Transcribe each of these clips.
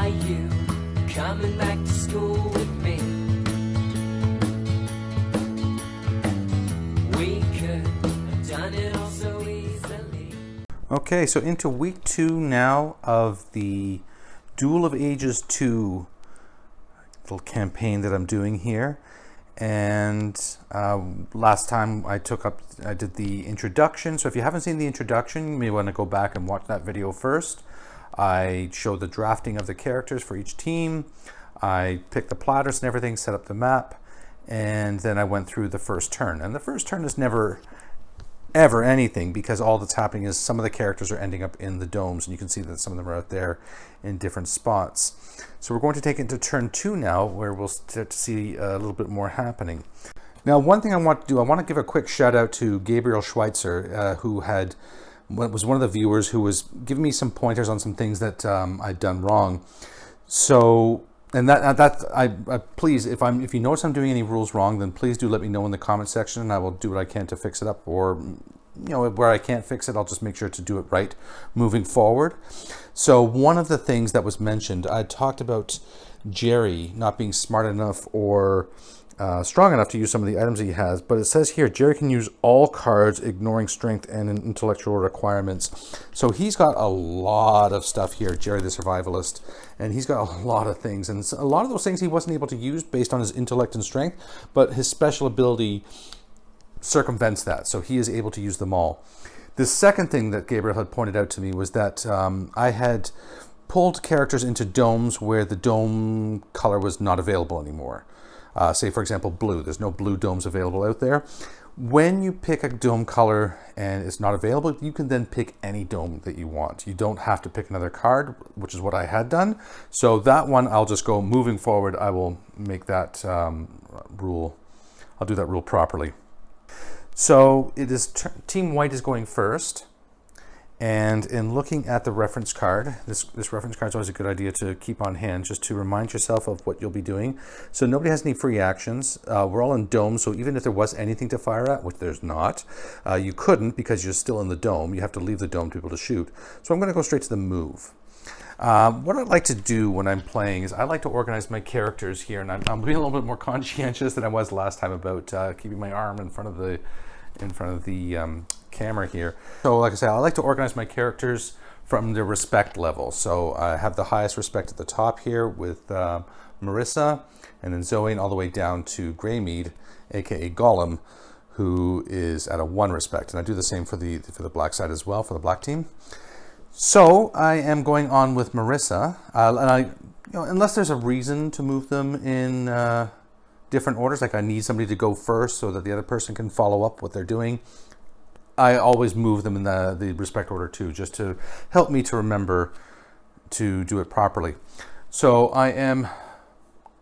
Are you coming back to school with me? We could have done it all so easily. Okay, so into week 2 now of the Duel of Ages II little campaign that I'm doing here. And last time I did the introduction. So if you haven't seen the introduction, you may want to go back and watch that video first. I showed the drafting of the characters for each team. I picked the platters and everything, set up the map, and then I went through the first turn. And the first turn is never ever anything, because all that's happening is some of the characters are ending up in the domes, and you can see that some of them are out there in different spots. So we're going to take it into turn 2 now, where we'll start to see a little bit more happening. Now, one thing I want to do, I want to give a quick shout out to Gabriel Schweitzer, who was one of the viewers who was giving me some pointers on some things that I'd done wrong. So, and please, if you notice I'm doing any rules wrong, then please do let me know in the comment section, and I will do what I can to fix it up. Or, where I can't fix it, I'll just make sure to do it right moving forward. So one of the things that was mentioned, I talked about Jerry not being smart enough or strong enough to use some of the items he has, but it says here Jerry can use all cards ignoring strength and intellectual requirements. So he's got a lot of stuff here, Jerry the Survivalist, and he's got a lot of things, and a lot of those things he wasn't able to use based on his intellect and strength, but his special ability circumvents that, so he is able to use them all. The second thing that Gabriel had pointed out to me was that I had pulled characters into domes where the dome color was not available anymore. Say, for example, blue. There's no blue domes available out there. When you pick a dome color and it's not available, you can then pick any dome that you want. You don't have to pick another card, which is what I had done. So that one, I'll just go moving forward. I will make that rule. I'll do that rule properly. So it is Team White is going first. And in looking at the reference card, this reference card is always a good idea to keep on hand, just to remind yourself of what you'll be doing. So nobody has any free actions. We're all in domes, so even if there was anything to fire at, which there's not, you couldn't because you're still in the dome. You have to leave the dome to be able to shoot. So I'm going to go straight to the move. What I like to do when I'm playing is I like to organize my characters here, and I'm being a little bit more conscientious than I was last time about keeping my arm in front of the camera here. So like I said, I like to organize my characters from the respect level. So I have the highest respect at the top here with Marissa, and then Zoe, and all the way down to Greymead, aka Gollum, who is at a 1 respect. And I do the same for the black side as well, for the black team. So I am going on with Marissa, and unless there's a reason to move them in different orders, like I need somebody to go first so that the other person can follow up what they're doing, I always move them in the respect order too, just to help me to remember to do it properly. So I am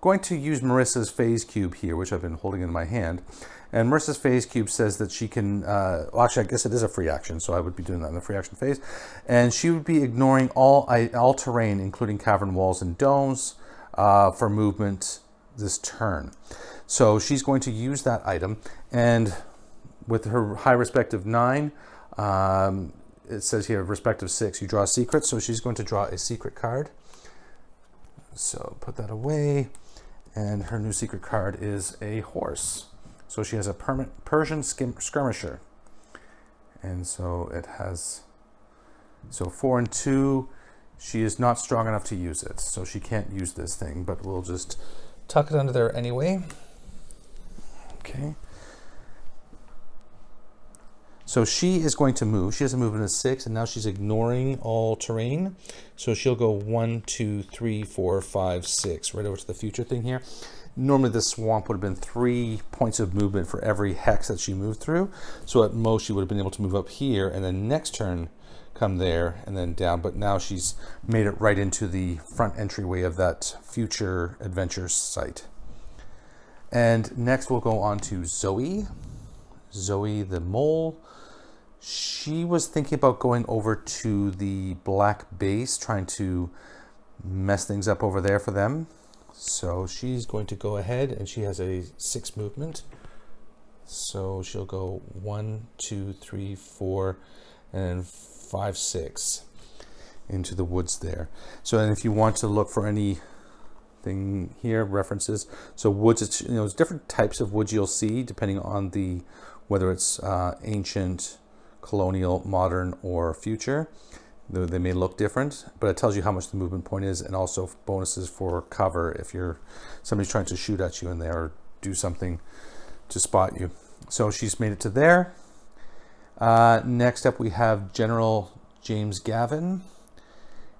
going to use Marissa's phase cube here, which I've been holding in my hand. And Marissa's phase cube says that she can, well, actually, I guess it is a free action, so I would be doing that in the free action phase. And she would be ignoring all terrain, including cavern walls and domes, for movement this turn. So she's going to use that item, and with her high respect of 9, it says here respect of 6, you draw a secret, so she's going to draw a secret card. So put that away, and her new secret card is a horse. So she has a Persian skirmisher, and so it has, so 4 and 2, she is not strong enough to use it, so she can't use this thing, but we'll just tuck it under there anyway. Okay. So she is going to move. She has a movement of 6, and now she's ignoring all terrain. So she'll go 1, 2, 3, 4, 5, 6, right over to the future thing here. Normally this swamp would have been 3 points of movement for every hex that she moved through. So at most she would have been able to move up here, and then next turn come there and then down. But now she's made it right into the front entryway of that future adventure site. And next we'll go on to Zoe the Mole. She was thinking about going over to the black base, trying to mess things up over there for them. So she's going to go ahead, and she has a 6 movement. So she'll go 1, 2, 3, 4, and 5, 6. into the woods there. So, and if you want to look for anything here, references. So woods, it's, there's different types of woods you'll see depending on whether it's ancient, colonial, modern, or future. They may look different, but it tells you how much the movement point is, and also bonuses for cover if somebody's trying to shoot at you in there or do something to spot you. So she's made it to there. Next up we have General James Gavin,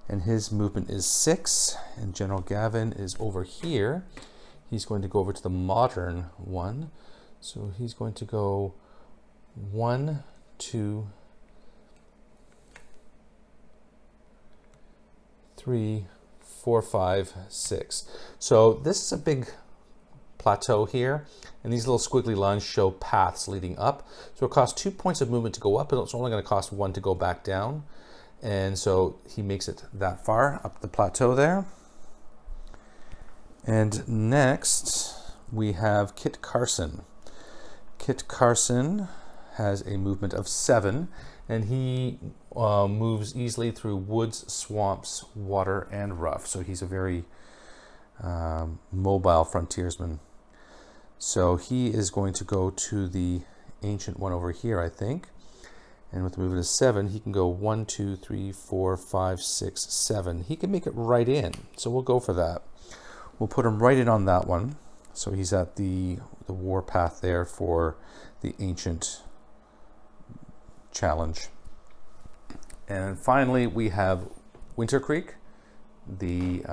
and his movement is 6, and General Gavin is over here. He's going to go over to the modern one. So he's going to go 1, 2, 3, 4, 5, 6. So this is a big plateau here, and these little squiggly lines show paths leading up. So it costs 2 points of movement to go up, and it's only going to cost 1 to go back down. And so he makes it that far up the plateau there. And next we have Kit Carson. Kit Carson has a movement of 7, and he moves easily through woods, swamps, water, and rough. So he's a very mobile frontiersman. So he is going to go to the ancient one over here, I think. And with the movement of 7, he can go 1, 2, 3, 4, 5, 6, 7. He can make it right in. So we'll go for that. We'll put him right in on that one. So he's at the war path there for the ancient challenge. And finally, we have Winter Creek, the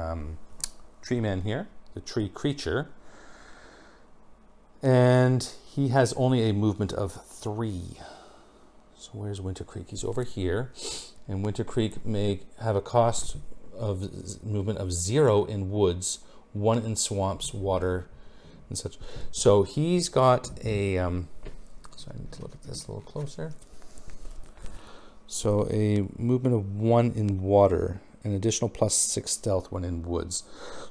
tree man here, the tree creature. And he has only a movement of 3. So where's Winter Creek? He's over here. And Winter Creek may have a cost of movement of 0 in woods, 1 in swamps, water, and such. So he's got a, so I need to look at this a little closer. So a movement of 1 in water, an additional +6 stealth when in woods.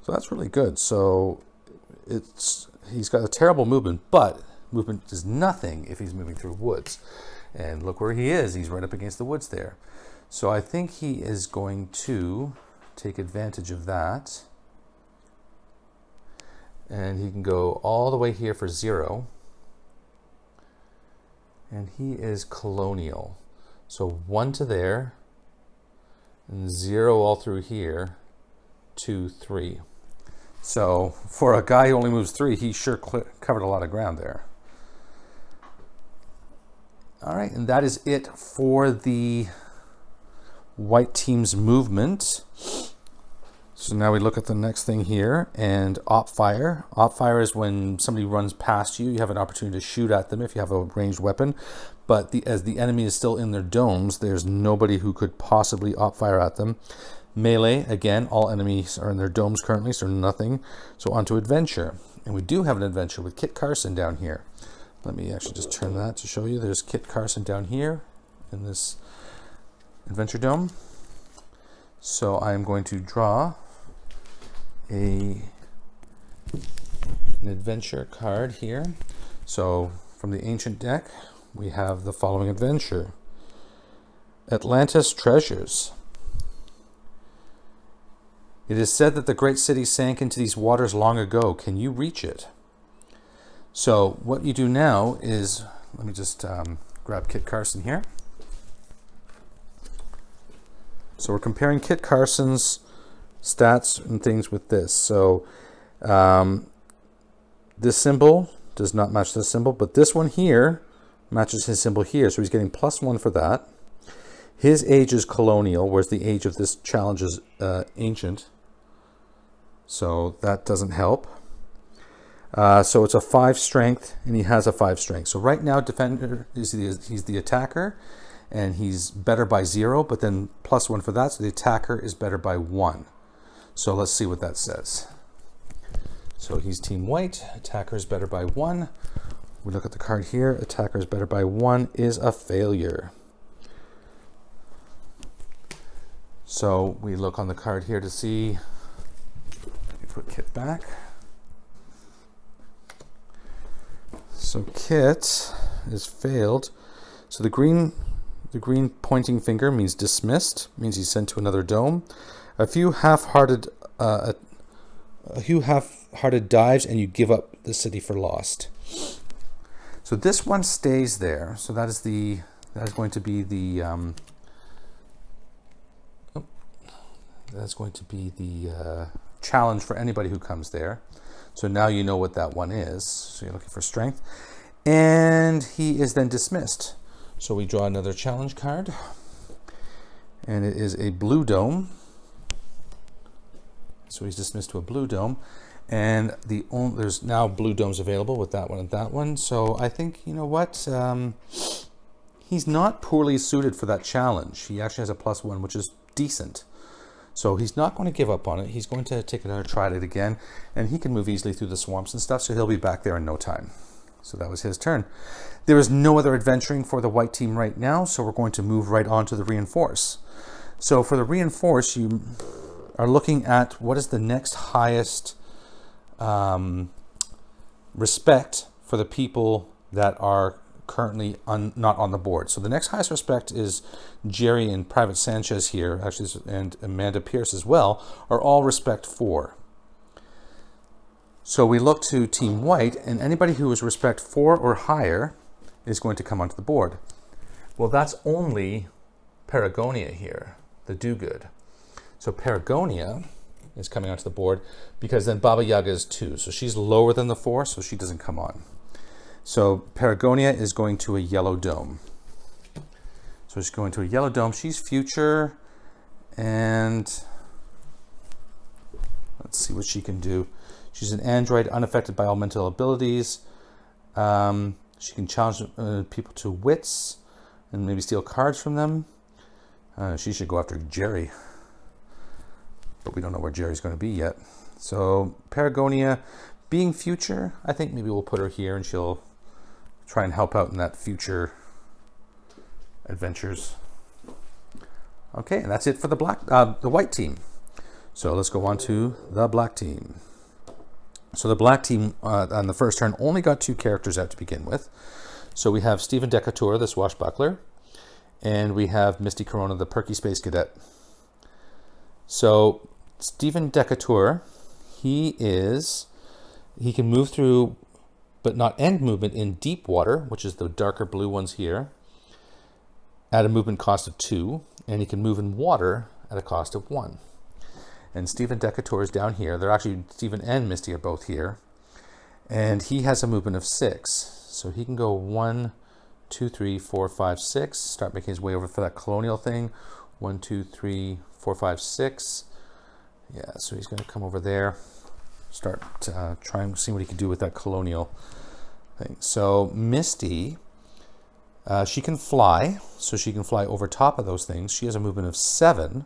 So that's really good. So he's got a terrible movement, but movement is nothing if he's moving through woods. And look where he is. He's right up against the woods there. So I think he is going to take advantage of that. And he can go all the way here for 0. And he is colonial. So 1 to there, and 0 all through here, 2, 3. So for a guy who only moves 3, he sure covered a lot of ground there. All right, and that is it for the white team's movement. So now we look at the next thing here, and op fire. Op fire is when somebody runs past you, you have an opportunity to shoot at them if you have a ranged weapon. But as the enemy is still in their domes, there's nobody who could possibly op fire at them. Melee, again, all enemies are in their domes currently, so nothing. So on to adventure. And we do have an adventure with Kit Carson down here. Let me actually just turn that to show you. There's Kit Carson down here in this adventure dome. So I'm going to draw an adventure card here. So from the ancient deck, we have the following adventure. Atlantis Treasures. It is said that the great city sank into these waters long ago. Can you reach it? So what you do now is, let me just grab Kit Carson here. So we're comparing Kit Carson's stats and things with this. So this symbol does not match this symbol, but this one here matches his symbol here. So he's getting +1 for that. His age is colonial, whereas the age of this challenge is ancient. So that doesn't help. So it's a 5 strength, and he has a 5 strength. So right now, defender he's the attacker, and he's better by 0, but then +1 for that. So the attacker is better by 1. So let's see what that says. So he's team white. Attacker is better by 1. We look at the card here. Attacker is better by 1 is a failure. So we look on the card here to see. Let me put Kit back. So Kit is failed. So the green The green pointing finger means dismissed, means he's sent to another dome. A few half-hearted dives and you give up the city for lost. So this one stays there. So that is going to be the challenge for anybody who comes there. So now you know what that one is. So you're looking for strength. And he is then dismissed. So we draw another challenge card. And it is a blue dome. So he's dismissed to a blue dome. And there's now blue domes available with that one and that one. So I think, you know what? He's not poorly suited for that challenge. He actually has a +1, which is decent. So he's not going to give up on it. He's going to take another try at it again. And he can move easily through the swamps and stuff. So he'll be back there in no time. So that was his turn. There is no other adventuring for the white team right now. So we're going to move right on to the reinforce. So for the reinforce, you are looking at what is the next highest respect for the people that are currently not on the board. So the next highest respect is Jerry and Private Sanchez here, actually, and Amanda Pierce as well, are all respect 4. So we look to Team White, and anybody who is respect 4 or higher is going to come onto the board. Well, that's only Paragonia here, the do-good. So Paragonia is coming onto the board because then Baba Yaga is 2. So she's lower than the 4, so she doesn't come on. So Paragonia is going to a yellow dome. So she's going to a yellow dome. She's future, and let's see what she can do. She's an android unaffected by all mental abilities. She can challenge people to wits and maybe steal cards from them. She should go after Jerry. But we don't know where Jerry's going to be yet. So Paragonia, being future, I think maybe we'll put her here and she'll try and help out in that future adventures. Okay, and that's it for the white team. So let's go on to the black team. So the black team on the first turn only got 2 characters out to begin with. So we have Stephen Decatur, the swashbuckler, and we have Misty Corona, the perky space cadet. So Stephen Decatur, he can move through but not end movement in deep water, which is the darker blue ones here, at a movement cost of 2, and he can move in water at a cost of 1. And Stephen Decatur is down here. They're actually, Stephen and Misty are both here. And he has a movement of 6. So he can go 1, 2, 3, 4, 5, 6. Start making his way over for that colonial thing. 1, 2, 3, 4, 5, 6. Yeah, so he's going to come over there. Start trying to see what he can do with that colonial thing. So Misty, she can fly. So she can fly over top of those things. She has a movement of 7.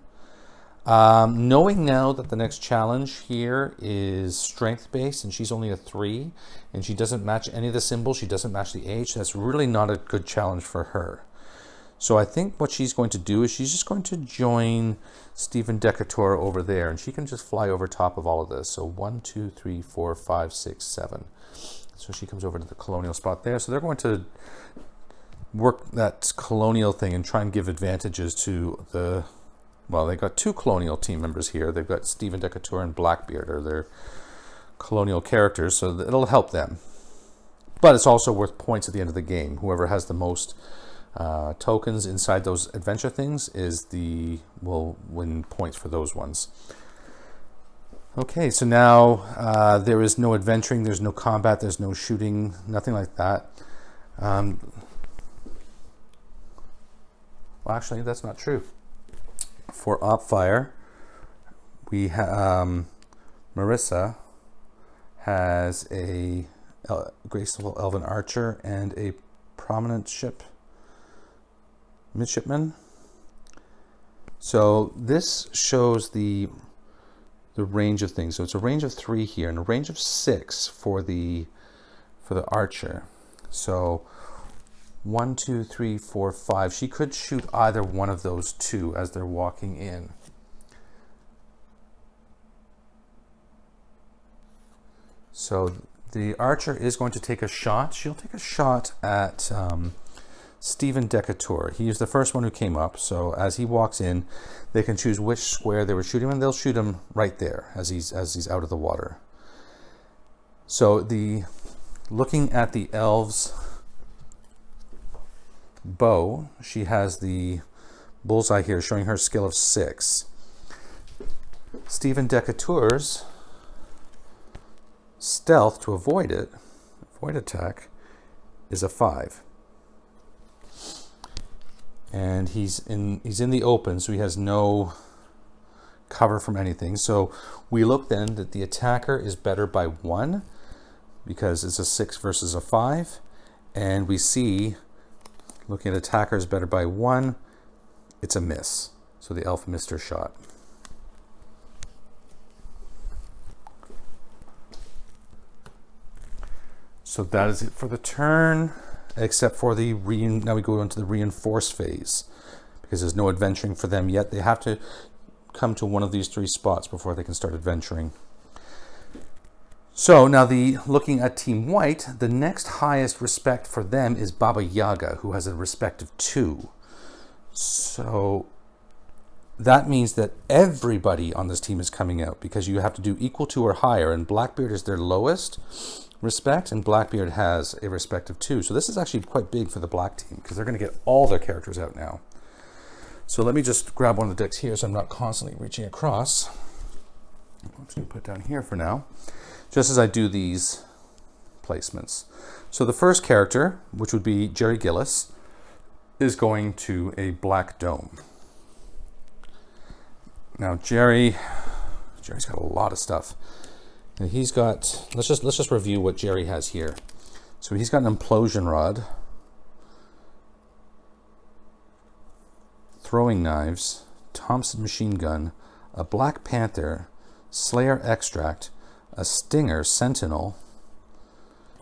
Knowing now that the next challenge here is strength based and she's only a 3 and she doesn't match any of the symbols, she doesn't match the age, that's really not a good challenge for her. So I think what she's going to do is she's just going to join Stephen Decatur over there and she can just fly over top of all of this. So 1, 2, 3, 4, 5, 6, 7. So she comes over to the colonial spot there. So they're going to work that colonial thing and try and give advantages to the... Well, they've got 2 colonial team members here. They've got Stephen Decatur and Blackbeard are their colonial characters, so it'll help them. But it's also worth points at the end of the game. Whoever has the most tokens inside those adventure things will win points for those ones. Okay, so now there is no adventuring, there's no combat, there's no shooting, nothing like that. Well, actually, that's not true. For Opfire, we Marissa has a graceful elven archer and a prominent midshipman. So this shows the range of things. So it's a range of 3 here and a range of 6 for the archer. So 1, 2, 3, 4, 5. She could shoot either one of those 2 as they're walking in. So the archer is going to take a shot. She'll take a shot at Stephen Decatur. He is the first one who came up, so as he walks in, they can choose which square they would shoot him, and they'll shoot him right there as he's out of the water. So looking at the elves' bow, she has the bullseye here showing her skill of 6. Stephen Decatur's stealth to avoid attack, is a 5. And he's in the open, so he has no cover from anything. So we look then that the attacker is better by 1 because it's a 6 versus a 5. And we see, looking at attacker is better by 1, it's a miss. So the elf missed her shot. So that is it for the turn, except for now we go into the reinforced phase, because there's no adventuring for them yet. They have to come to one of these 3 spots before they can start adventuring. So now looking at Team White, the next highest respect for them is Baba Yaga, who has a respect of 2. So that means that everybody on this team is coming out, because you have to do equal to or higher, and Blackbeard is their lowest respect, and Blackbeard has a respect of 2. So this is actually quite big for the black team, because they're going to get all their characters out now. So let me just grab one of the decks here so I'm not constantly reaching across. I'm just going to put it down here for now, just as I do these placements. So the first character, which would be Jerry Gillis, is going to a black dome. Now Jerry's got a lot of stuff. And he's got, let's just review what Jerry has here. So he's got an implosion rod, throwing knives, Thompson machine gun, a Black Panther, Slayer extract, a Stinger Sentinel.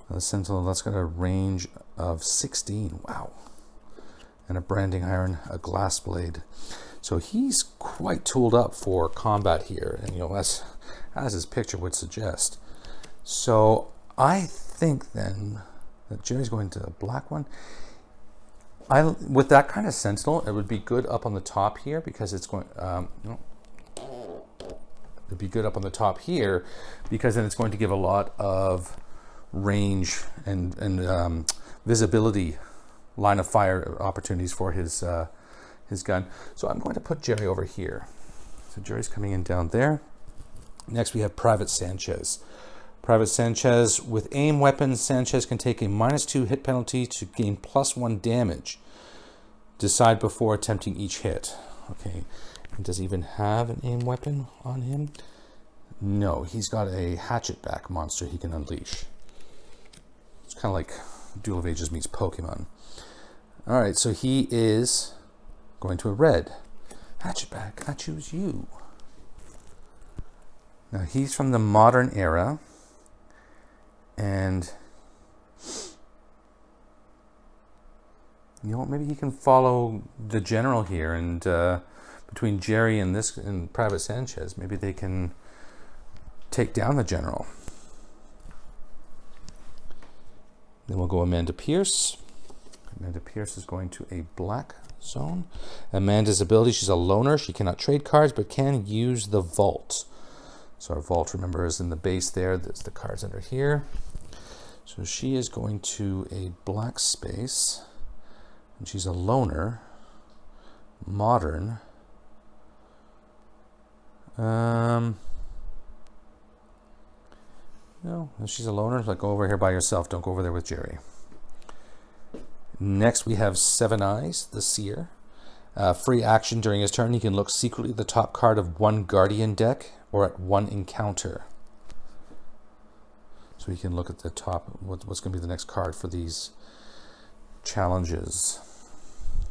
The Sentinel, that's got a range of 16. Wow. And a branding iron, a glass blade. So he's quite tooled up for combat here, and as his picture would suggest. So I think then that Jerry's going to a black one. With that kind of sentinel, it would be good up on the top here, because it's going. It'd be good up on the top here, because then it's going to give a lot of range and visibility, line of fire opportunities for his gun. So I'm going to put Jerry over here. So Jerry's coming in down there. Next we have Private Sanchez. Private Sanchez, with aim weapons, Sanchez can take a -2 hit penalty to gain +1 damage. Decide before attempting each hit. Okay, and does he even have an aim weapon on him? No, he's got a hatchet-back monster he can unleash. It's kind of like Duel of Ages meets Pokemon. All right, so he is going to a red. Hatchet-back, I choose you. Now he's from the modern era, and maybe he can follow the general here, and between Jerry and Private Sanchez, maybe they can take down the general. Then we'll go Amanda Pierce. Amanda Pierce is going to a black zone. Amanda's ability, she's a loner. She cannot trade cards, but can use the vault. So our vault, remember, is in the base there. That's the cards under here. So she is going to a black space. And she's a loner. Modern. No, she's a loner. Like, go over here by yourself. Don't go over there with Jerry. Next, we have Seven Eyes, the Seer. Free action during his turn. He can look secretly at the top card of one Guardian deck or at one encounter. So he can look at the top, what's going to be the next card for these challenges.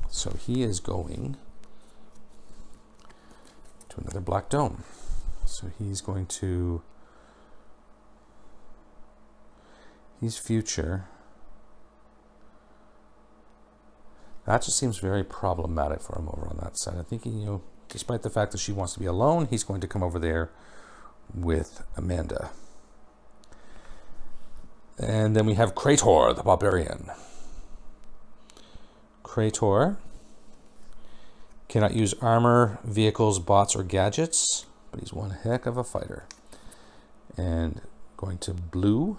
So he is going to another black dome. So he's going to, he's future. That just seems very problematic for him over on that side. I think, despite the fact that she wants to be alone, he's going to come over there with Amanda. And then we have Krator the Barbarian. Krator. Cannot use armor, vehicles, bots, or gadgets, but he's one heck of a fighter. And going to blue.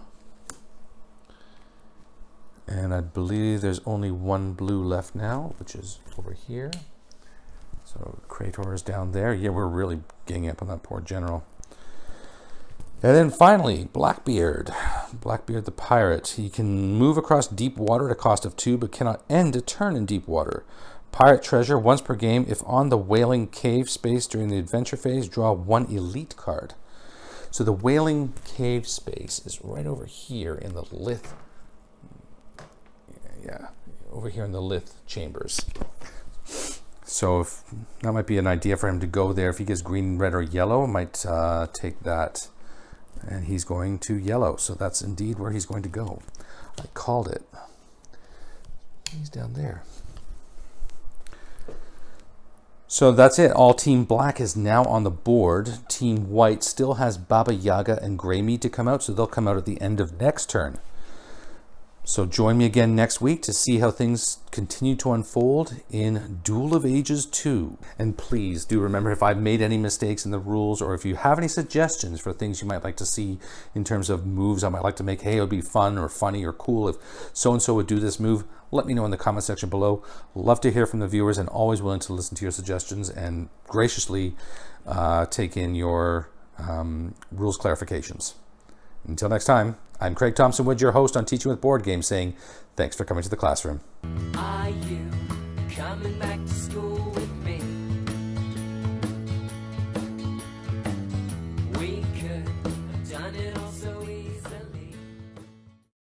And I believe there's only one blue left now, which is over here. So Krator is down there. Yeah, we're really ganging up on that poor general. And then finally, Blackbeard. Blackbeard the pirate. He can move across deep water at a cost of 2, but cannot end a turn in deep water. Pirate treasure once per game. If on the Whaling Cave space during the adventure phase, draw 1 elite card. So the Whaling Cave space is right over here in the Lith. Yeah, over here in the Lith chambers. So if, that might be an idea for him to go there. If he gets green, red, or yellow, might take that. And he's going to yellow. So that's indeed where he's going to go. I called it. He's down there. So that's it. All Team Black is now on the board. Team White still has Baba Yaga and Greymeat to come out, so they'll come out at the end of next turn. So join me again next week to see how things continue to unfold in Duel of Ages II. And please do remember, if I've made any mistakes in the rules, or if you have any suggestions for things you might like to see in terms of moves I might like to make, hey, it would be fun or funny or cool if so-and-so would do this move, let me know in the comment section below. Love to hear from the viewers, and always willing to listen to your suggestions and graciously take in your rules clarifications. Until next time, I'm Craig Thompson Wood, your host on Teaching with Board Games, saying thanks for coming to the classroom. Are you coming back to school?